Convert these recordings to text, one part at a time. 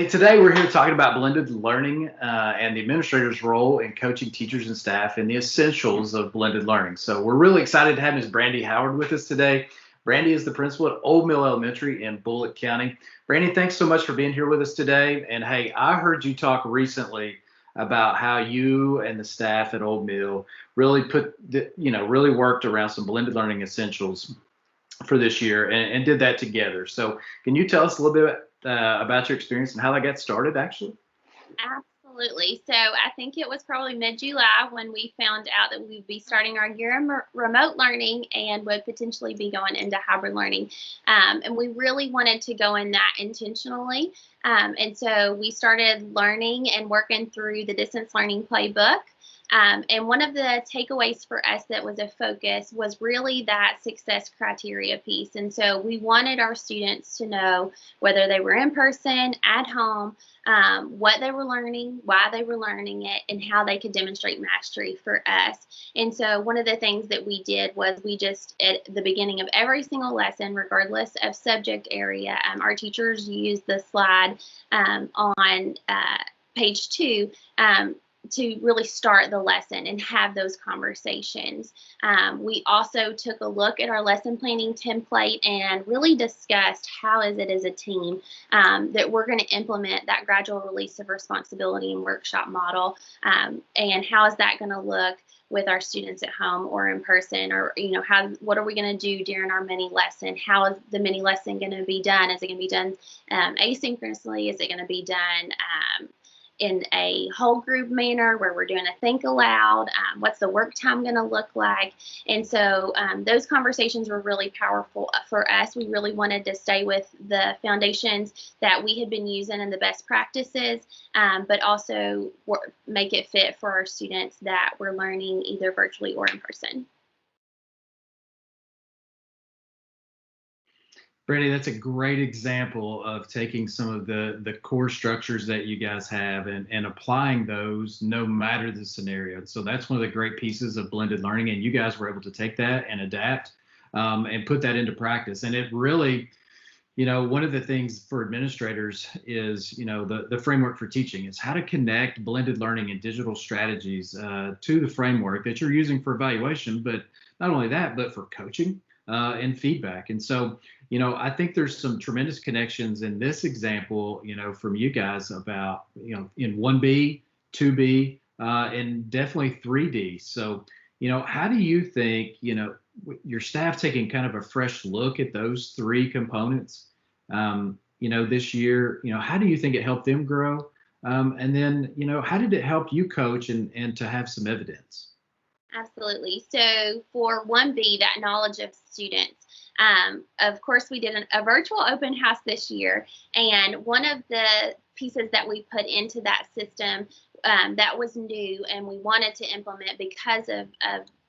And today we're here talking about blended learning and the administrator's role in coaching teachers and staff and the essentials of blended learning. So we're really excited to have Ms. Brandy Howard with us today. Brandy is the principal at Old Mill Elementary in Bullitt County. Brandy, thanks so much for being here with us today. And hey, I heard you talk recently about how you and the staff at Old Mill really really worked around some blended learning essentials for this year and did that together. So can you tell us a little bit about your experience and how that got started, actually? Absolutely. So I think it was probably mid-July when we found out that we'd be starting our year in remote learning and would potentially be going into hybrid learning. And we really wanted to go in that intentionally. And so we started learning and working through the distance learning playbook. And one of the takeaways for us that was a focus was really that success criteria piece. And so we wanted our students to know whether they were in person, at home, what they were learning, why they were learning it, and how they could demonstrate mastery for us. And so one of the things that we did was we just, at the beginning of every single lesson, regardless of subject area, our teachers used the slide on page 2 to really start the lesson and have those conversations. We also took a look at our lesson planning template and really discussed how is it as a team that we're going to implement that gradual release of responsibility and workshop model, and how is that going to look with our students at home or in person, or what are we going to do during our mini lesson? How is the mini lesson going to be done? Is it going to be done asynchronously? Is it going to be done in a whole group manner where we're doing a think aloud? What's the work time going to look like? And so those conversations were really powerful for us. We really wanted to stay with the foundations that we had been using and the best practices, but also make it fit for our students that were learning either virtually or in person. Brandy, that's a great example of taking some of the core structures that you guys have and applying those no matter the scenario. So that's one of the great pieces of blended learning. And you guys were able to take that and adapt and put that into practice. And it really, one of the things for administrators is, the framework for teaching is how to connect blended learning and digital strategies to the framework that you're using for evaluation, but not only that, but for coaching and feedback. And so, I think there's some tremendous connections in this example, from you guys about, in 1B, 2B, and definitely 3D. So, how do you think, your staff taking kind of a fresh look at those three components, this year, how do you think it helped them grow? And then, how did it help you coach and to have some evidence? Absolutely. So for 1B, that knowledge of students, of course, we did a virtual open house this year, and one of the pieces that we put into that system that was new and we wanted to implement because of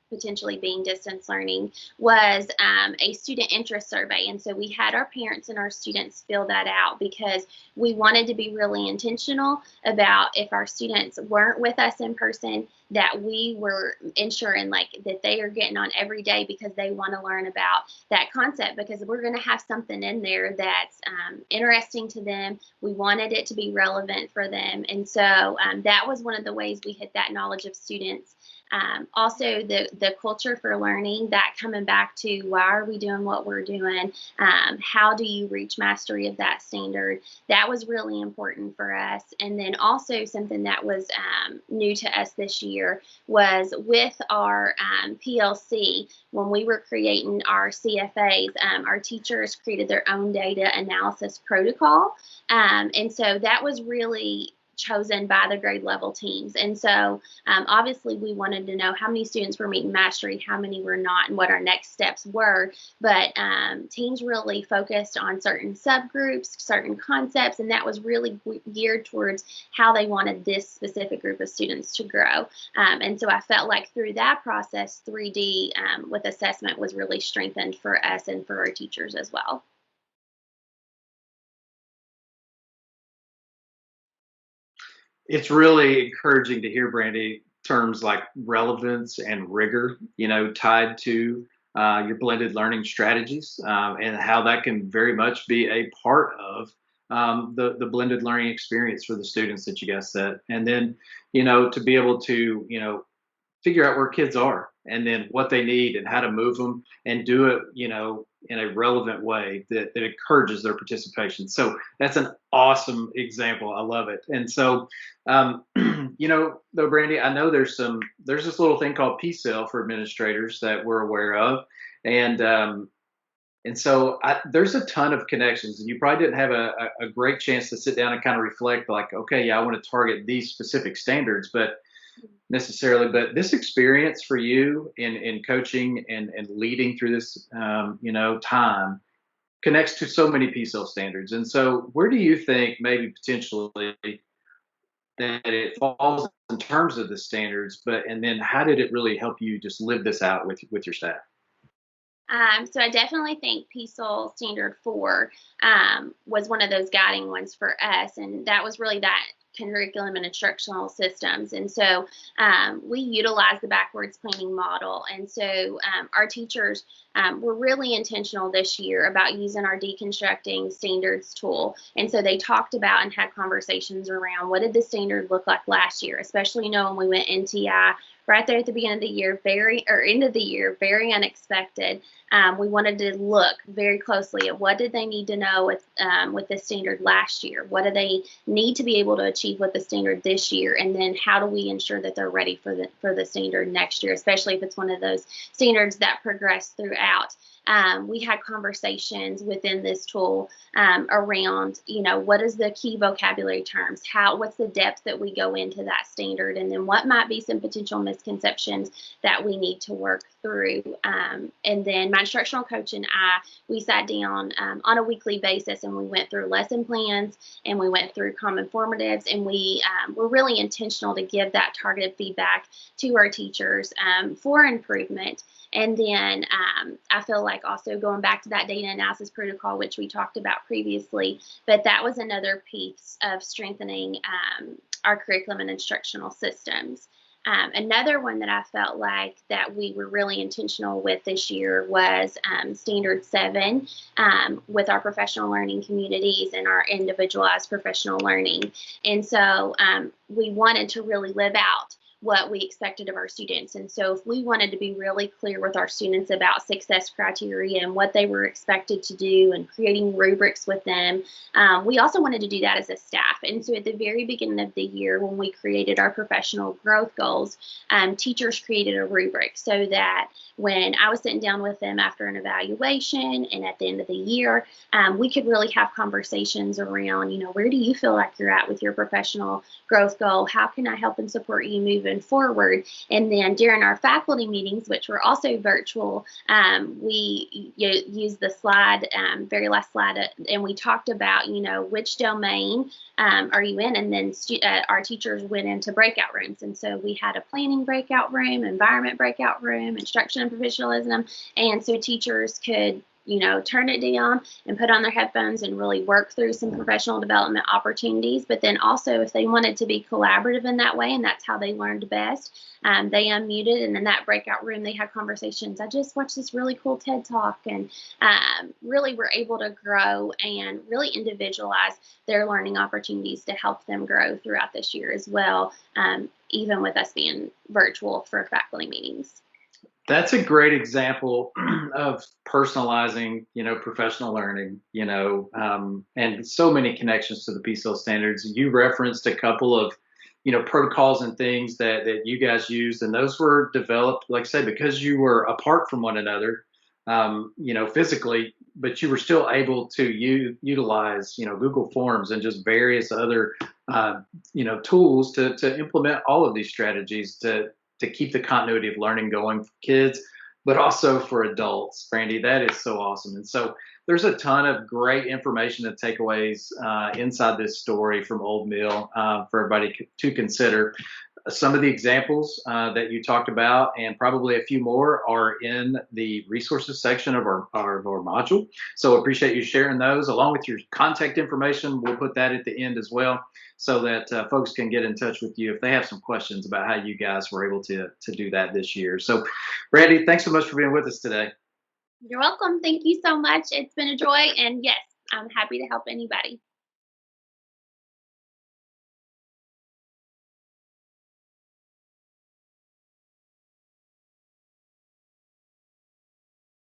potentially being distance learning was a student interest survey. And so we had our parents and our students fill that out because we wanted to be really intentional about if our students weren't with us in person, that we were ensuring that they are getting on every day because they want to learn about that concept, because we're going to have something in there that's interesting to them. We wanted it to be relevant for them. And so that was one of the ways we hit that knowledge of students. Also, the culture for learning, that coming back to why are we doing what we're doing? How do you reach mastery of that standard? That was really important for us. And then also something that was new to us this year was with our PLC, when we were creating our CFAs, our teachers created their own data analysis protocol. And so that was really chosen by the grade level teams. And so obviously we wanted to know how many students were meeting mastery, how many were not, and what our next steps were. But teams really focused on certain subgroups, certain concepts, and that was really geared towards how they wanted this specific group of students to grow. And so I felt like through that process, 3D with assessment was really strengthened for us and for our teachers as well. It's really encouraging to hear, Brandy, terms like relevance and rigor, tied to your blended learning strategies, and how that can very much be a part of the blended learning experience for the students that you guys set, and then to be able to figure out where kids are and then what they need and how to move them and do it, in a relevant way that encourages their participation. So that's an awesome example. I love it. And so, though, Brandy, I know there's this little thing called P-Cell for administrators that we're aware of. And so there's a ton of connections, and you probably didn't have a great chance to sit down and kind of reflect like, okay, yeah, I want to target these specific standards, but this experience for you in coaching and leading through this, time connects to so many PSEL standards. And so where do you think maybe potentially that it falls in terms of the standards, and then how did it really help you just live this out with your staff? So I definitely think PSEL Standard 4 was one of those guiding ones for us, and that was really that curriculum and instructional systems. And so we utilize the backwards planning model. And so our teachers were really intentional this year about using our deconstructing standards tool. And so they talked about and had conversations around what did the standard look like last year, especially when we went NTI right there at the beginning of the year, end of the year, very unexpected. We wanted to look very closely at what did they need to know with the standard last year? What do they need to be able to achieve with the standard this year? And then how do we ensure that they're ready for the standard next year, especially if it's one of those standards that progress throughout. We had conversations within this tool around, what is the key vocabulary terms? What's the depth that we go into that standard? And then what might be some potential misconceptions that we need to work through? And then my instructional coach and we sat down on a weekly basis and we went through lesson plans and we went through common formatives, and we were really intentional to give that targeted feedback to our teachers for improvement. And then I feel like also going back to that data analysis protocol, which we talked about previously, but that was another piece of strengthening our curriculum and instructional systems. Another one that I felt like that we were really intentional with this year was Standard 7 with our professional learning communities and our individualized professional learning. And so we wanted to really live out what we expected of our students. And so if we wanted to be really clear with our students about success criteria and what they were expected to do and creating rubrics with them, we also wanted to do that as a staff. And so at the very beginning of the year, when we created our professional growth goals, teachers created a rubric so that when I was sitting down with them after an evaluation and at the end of the year, we could really have conversations around, where do you feel like you're at with your professional growth goal? How can I help and support you moving forward? And then during our faculty meetings, which were also virtual, we used the slide, very last slide, and we talked about, which domain are you in? And then our teachers went into breakout rooms. And so we had a planning breakout room, environment breakout room, instruction and professionalism. And so teachers could turn it down and put on their headphones and really work through some professional development opportunities. But then also if they wanted to be collaborative in that way, and that's how they learned best, they unmuted, and in that breakout room, they had conversations. I just watched this really cool TED Talk, and really were able to grow and really individualize their learning opportunities to help them grow throughout this year as well, even with us being virtual for faculty meetings. That's a great example of personalizing, professional learning, and so many connections to the PSEL standards. You referenced a couple of, protocols and things that you guys used, and those were developed, like I said, because you were apart from one another, physically, but you were still able to utilize, Google Forms and just various other, tools to implement all of these strategies to keep the continuity of learning going for kids, but also for adults. Brandy, that is so awesome. And so there's a ton of great information and takeaways inside this story from Old Mill for everybody to consider. Some of the examples that you talked about, and probably a few more, are in the resources section of our module. So appreciate you sharing those along with your contact information. We'll put that at the end as well, so that folks can get in touch with you if they have some questions about how you guys were able to do that this year. So, Brandy, thanks so much for being with us today. You're welcome. Thank you so much. It's been a joy. And yes, I'm happy to help anybody.